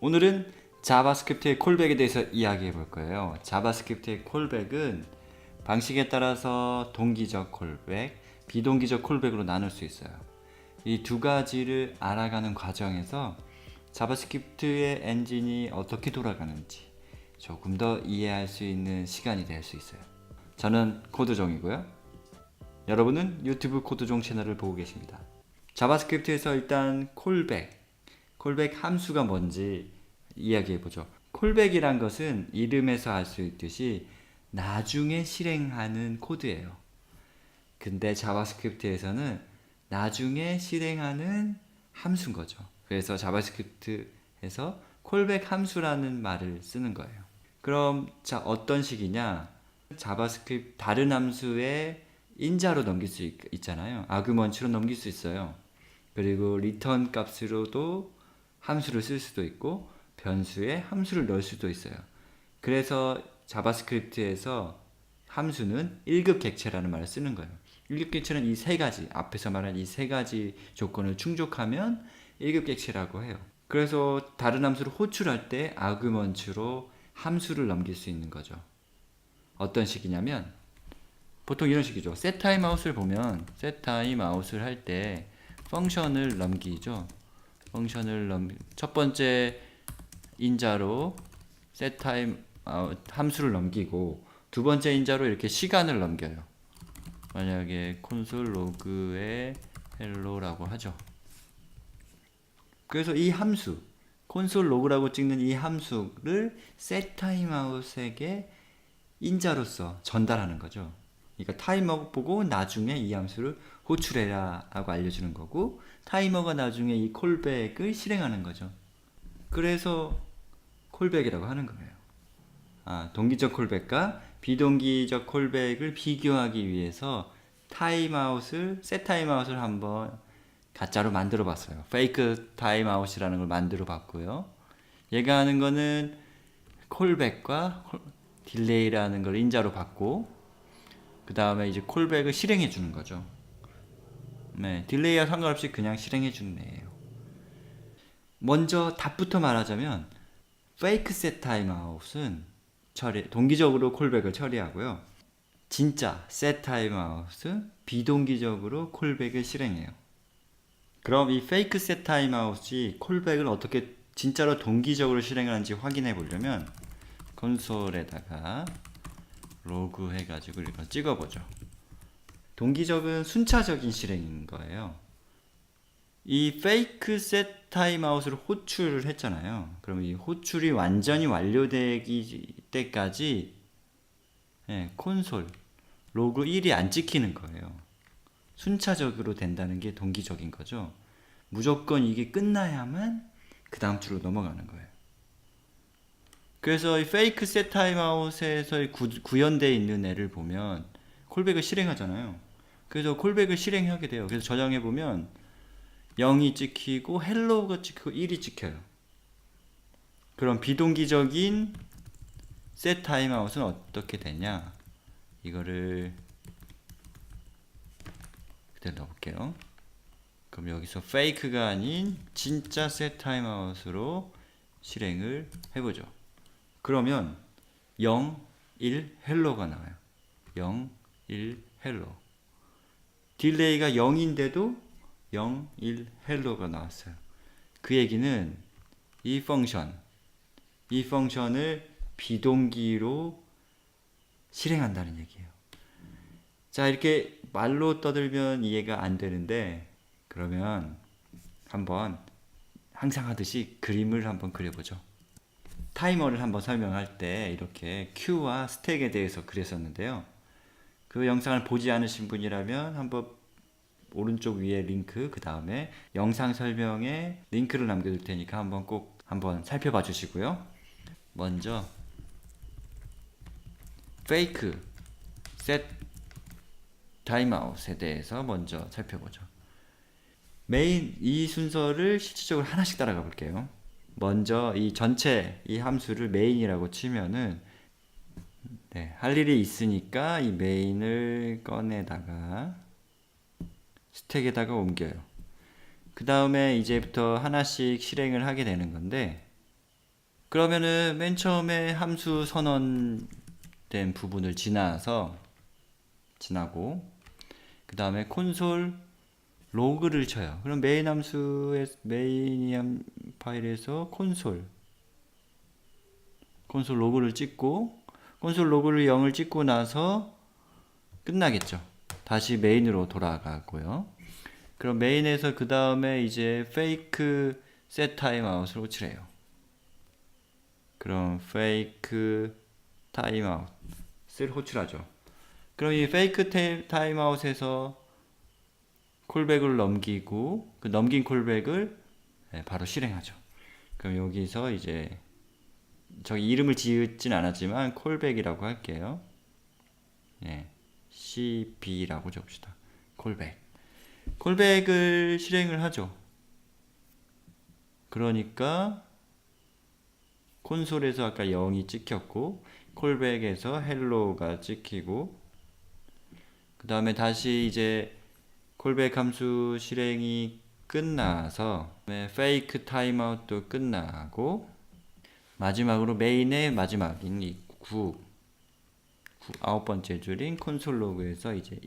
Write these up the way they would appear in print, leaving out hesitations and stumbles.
오늘은 자바스크립트의 콜백에 대해서 이야기해 볼 거예요. 자바스크립트의 콜백은 방식에 따라서 동기적 콜백, 비동기적 콜백으로 나눌 수 있어요. 이 두 가지를 알아가는 과정에서 자바스크립트의 엔진이 어떻게 돌아가는지 조금 더 이해할 수 있는 시간이 될 수 있어요. 저는 코드종이고요. 여러분은 유튜브 코드종 채널을 보고 계십니다. 자바스크립트에서 일단 콜백 함수가 뭔지 이야기해보죠. 콜백이란 것은 이름에서 알 수 있듯이 나중에 실행하는 코드예요. 근데 자바스크립트에서는 나중에 실행하는 함수인 거죠. 그래서 자바스크립트에서 콜백 함수라는 말을 쓰는 거예요. 그럼 자 어떤 식이냐? 자바스크립트 다른 함수에 인자로 넘길 수 있잖아요. 아규먼트로 넘길 수 있어요. 그리고 리턴 값으로도 함수를 쓸 수도 있고 변수에 함수를 넣을 수도 있어요. 그래서 자바스크립트에서 함수는 1급 객체라는 말을 쓰는 거예요. 1급 객체는 이 세 가지, 앞에서 말한 이 세 가지 조건을 충족하면 1급 객체라고 해요. 그래서 다른 함수를 호출할 때 아규먼트로 함수를 넘길 수 있는 거죠. 어떤 식이냐면 보통 이런 식이죠. setTimeout을 보면 setTimeout을 할 때 펑션을 넘기죠. 첫 번째 인자로 setTimeout 함수를 넘기고 두 번째 인자로 이렇게 시간을 넘겨요. 만약에 콘솔 로그에 hello라고 하죠. 그래서 이 함수 콘솔 로그라고 찍는 이 함수를 setTimeout에게 인자로서 전달하는 거죠. 그러니까 타이머 보고 나중에 이 함수를 호출해라 라고 알려주는 거고 타이머가 나중에 이 콜백을 실행하는 거죠. 그래서 콜백이라고 하는 거예요. 동기적 콜백과 비동기적 콜백을 비교하기 위해서 셋 타임아웃을 한번 가짜로 만들어 봤어요. 페이크 타임아웃이라는 걸 만들어 봤고요. 얘가 하는 거는 콜백과 딜레이라는 걸 인자로 받고 그 다음에 이제 콜백을 실행해 주는 거죠. 네, 딜레이와 상관없이 그냥 실행해 주는 애예요. 먼저 답부터 말하자면 fake set timeout은 동기적으로 콜백을 처리하고요. 진짜 set timeout은 비동기적으로 콜백을 실행해요. 그럼 이 fake set timeout이 콜백을 어떻게 진짜로 동기적으로 실행하는지 확인해 보려면 콘솔에다가 로그 해가지고 이걸 찍어보죠. 동기적은 순차적인 실행인 거예요. 이 fake set timeout을 호출을 했잖아요. 그럼 이 호출이 완전히 완료되기 때까지 콘솔 로그 1이 안 찍히는 거예요. 순차적으로 된다는 게 동기적인 거죠. 무조건 이게 끝나야만 그 다음 주로 넘어가는 거예요. 그래서 이 fake set timeout에서 구현되어 있는 애를 보면 콜백을 실행하잖아요. 그래서 콜백을 실행하게 돼요. 그래서 저장해 보면 0이 찍히고 헬로우가 찍히고 1이 찍혀요. 그럼 비동기적인 set timeout은 어떻게 되냐? 이거를 그대로 넣어볼게요. 그럼 여기서 fake가 아닌 진짜 set timeout으로 실행을 해보죠. 그러면 0, 1, 헬로가 나와요. 0, 1, 헬로. 딜레이가 0인데도 0, 1, 헬로가 나왔어요. 그 얘기는 이 펑션을 비동기로 실행한다는 얘기예요. 자, 이렇게 말로 떠들면 이해가 안 되는데 그러면 한번 항상 하듯이 그림을 한번 그려보죠. 타이머를 한번 설명할 때 이렇게 큐와 스택에 대해서 그렸었는데요. 그 영상을 보지 않으신 분이라면 한번 오른쪽 위에 링크, 그 다음에 영상 설명에 링크를 남겨둘 테니까 꼭 한번 살펴봐 주시고요. 먼저 fake set timeout에 대해서 먼저 살펴보죠. 메인 이 순서를 실질적으로 하나씩 따라가 볼게요. 먼저 이 전체 이 함수를 메인이라고 치면은 할 일이 있으니까 이 메인을 꺼내다가 스택에다가 옮겨요. 그 다음에 이제부터 하나씩 실행을 하게 되는 건데 그러면은 맨 처음에 함수 선언된 부분을 지나고 그 다음에 콘솔 로그를 쳐요. 그럼 메인 파일에서 콘솔 로그를 찍고, 콘솔 로그를 0을 찍고 나서 끝나겠죠. 다시 메인으로 돌아가고요. 그럼 메인에서 그 다음에 이제 fake set timeout을 호출해요. 그럼 fake timeout을 호출하죠. 그럼 이 fake timeout에서 콜백을 넘기고, 그 넘긴 콜백을 바로 실행하죠. 그럼 여기서 이제 저기 이름을 지었진 않았지만 콜백이라고 할게요. CB라고 적읍시다. 콜백을 실행을 하죠. 그러니까 콘솔에서 아까 0이 찍혔고, 콜백에서 헬로가 찍히고, 그 다음에 다시 이제 콜백 함수 실행이 끝나서 fake timeout도 끝나고, 마지막으로 메인의 마지막인 이 9번째 줄인 콘솔 로그에서 이제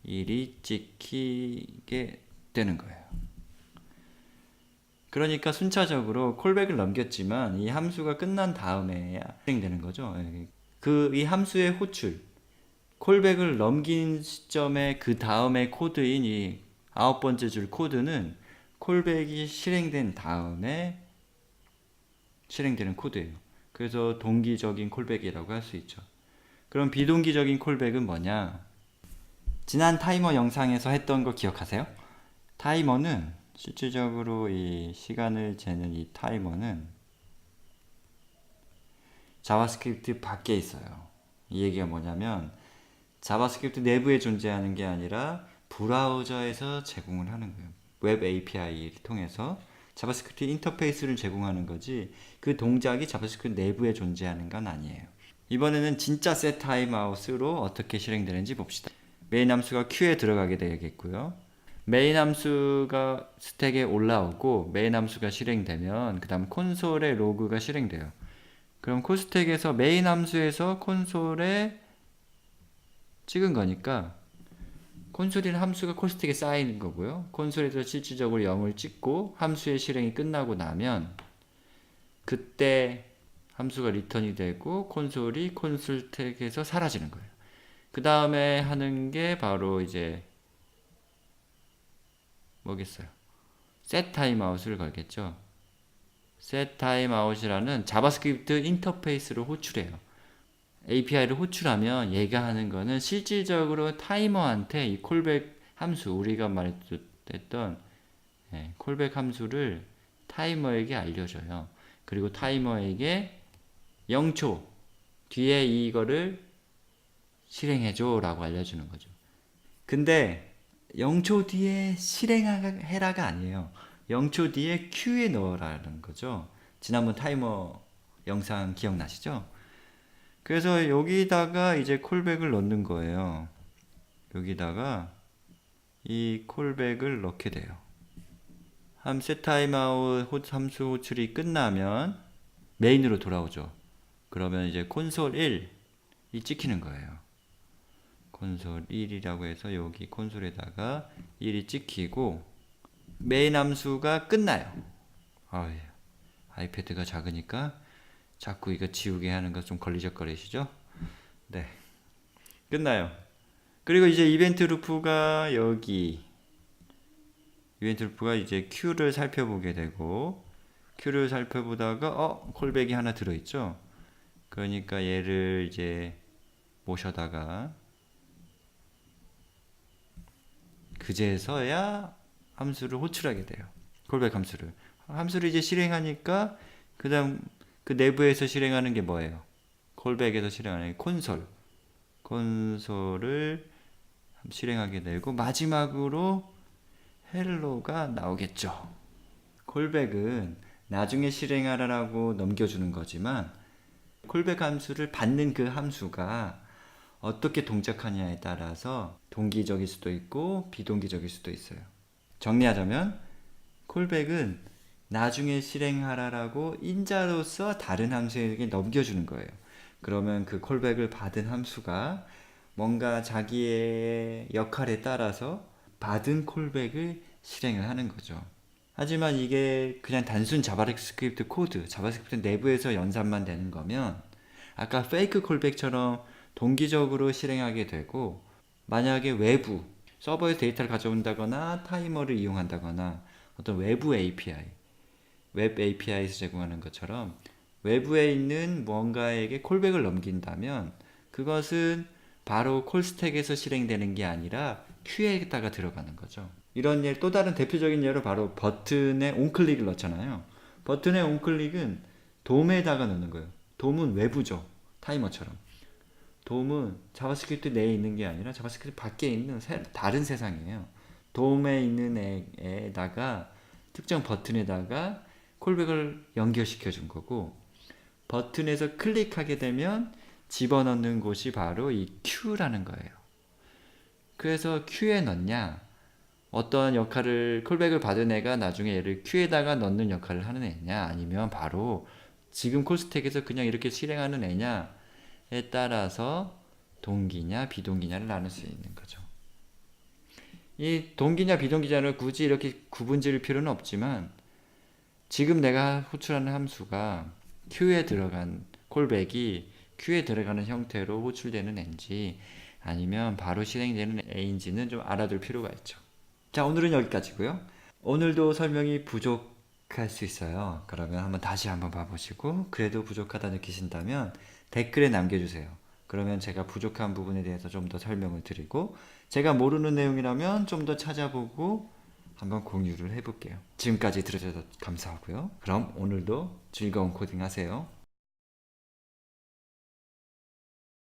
1이 찍히게 되는 거예요. 그러니까 순차적으로 콜백을 넘겼지만 이 함수가 끝난 다음에 실행되는 거죠. 이 함수의 호출, 콜백을 넘긴 시점에 그 다음에 코드인 이 9번째 줄 코드는 콜백이 실행된 다음에 실행되는 코드예요. 그래서 동기적인 콜백이라고 할 수 있죠. 그럼 비동기적인 콜백은 뭐냐? 지난 타이머 영상에서 했던 거 기억하세요? 타이머는 실질적으로 이 시간을 재는 이 타이머는 자바스크립트 밖에 있어요. 이 얘기가 뭐냐면 자바스크립트 내부에 존재하는 게 아니라 브라우저에서 제공을 하는 거예요. 웹 API를 통해서 자바스크립트 인터페이스를 제공하는 거지, 그 동작이 자바스크립트 내부에 존재하는 건 아니에요. 이번에는 진짜 set timeout으로 어떻게 실행되는지 봅시다. 메인 함수가 queue에 들어가게 되겠고요. 메인 함수가 스택에 올라오고 메인 함수가 실행되면 그 다음 콘솔의 로그가 실행돼요. 그럼 콜스택에서 메인 함수에서 콘솔에 찍은 거니까 콘솔이라는 함수가 콜스택에 쌓이는 거고요. 콘솔에서 실질적으로 0을 찍고 함수의 실행이 끝나고 나면 그때 함수가 리턴이 되고 콘솔이 콘솔택에서 사라지는 거예요. 그 다음에 하는 게 바로 이제 뭐겠어요? set timeout을 걸겠죠. set timeout이라는 자바스크립트 인터페이스를 호출해요. API를 호출하면 얘가 하는 거는 실질적으로 타이머한테 이 콜백 함수, 우리가 말했던 콜백 함수를 타이머에게 알려줘요. 그리고 타이머에게 0초 뒤에 이거를 실행해줘 라고 알려주는 거죠. 근데 0초 뒤에 실행해라가 아니에요. 0초 뒤에 queue에 넣어라는 거죠. 지난번 타이머 영상 기억나시죠? 그래서 여기다가 이제 콜백을 넣는 거예요. 여기다가 이 콜백을 넣게 돼요. set timeout 함수 호출이 끝나면 메인으로 돌아오죠. 그러면 이제 콘솔 1이 찍히는 거예요. 콘솔 1이라고 해서 여기 콘솔에다가 1이 찍히고 메인 함수가 끝나요. 아이패드가 작으니까 자꾸 이거 지우게 하는 거 좀 걸리적거리시죠? 네. 끝나요. 그리고 이제 이벤트 루프가 여기, 이벤트 루프가 이제 Q를 살펴보게 되고, Q를 살펴보다가 콜백이 하나 들어있죠? 그러니까 얘를 이제 모셔다가 그제서야 함수를 호출하게 돼요. 콜백 함수를 이제 실행하니까 그 다음 그 내부에서 실행하는 게 뭐예요? 콜백에서 실행하는 게 콘솔을 실행하게 되고 마지막으로 헬로가 나오겠죠. 콜백은 나중에 실행하라고 넘겨주는 거지만 콜백 함수를 받는 그 함수가 어떻게 동작하냐에 따라서 동기적일 수도 있고 비동기적일 수도 있어요. 정리하자면 콜백은 나중에 실행하라라고 인자로서 다른 함수에게 넘겨주는 거예요. 그러면 그 콜백을 받은 함수가 뭔가 자기의 역할에 따라서 받은 콜백을 실행을 하는 거죠. 하지만 이게 그냥 단순 자바스크립트 코드, 자바스크립트 내부에서 연산만 되는 거면 아까 페이크 콜백처럼 동기적으로 실행하게 되고, 만약에 외부 서버에서 데이터를 가져온다거나 타이머를 이용한다거나 어떤 외부 API, 웹 API에서 제공하는 것처럼 외부에 있는 뭔가에게 콜백을 넘긴다면 그것은 바로 콜스택에서 실행되는 게 아니라 큐에다가 들어가는 거죠. 이런 예, 또 다른 대표적인 예로 바로 버튼에 온클릭을 넣잖아요. 버튼의 온클릭은 돔에다가 넣는 거예요. 돔은 외부죠. 타이머처럼. 돔은 자바스크립트 내에 있는 게 아니라 자바스크립트 밖에 있는 다른 세상이에요. 돔에 있는 애에다가 특정 버튼에다가 콜백을 연결시켜 준 거고, 버튼에서 클릭하게 되면 집어넣는 곳이 바로 이 Q라는 거예요. 그래서 Q에 넣냐, 어떤 역할을 콜백을 받은 애가 나중에 얘를 Q에다가 넣는 역할을 하는 애냐, 아니면 바로 지금 콜스택에서 그냥 이렇게 실행하는 애냐에 따라서 동기냐 비동기냐를 나눌 수 있는 거죠. 이 동기냐 비동기냐를 굳이 이렇게 구분 지을 필요는 없지만, 지금 내가 호출하는 함수가 Q에 들어간 콜백이 Q에 들어가는 형태로 호출되는 애인지 아니면 바로 실행되는 애인지는 좀 알아둘 필요가 있죠. 자, 오늘은 여기까지고요. 오늘도 설명이 부족할 수 있어요. 그러면 다시 한번 봐보시고, 그래도 부족하다 느끼신다면 댓글에 남겨주세요. 그러면 제가 부족한 부분에 대해서 좀 더 설명을 드리고, 제가 모르는 내용이라면 좀 더 찾아보고 한번 공유를 해볼게요. 지금까지 들어주셔서 감사하고요. 그럼 오늘도 즐거운 코딩 하세요.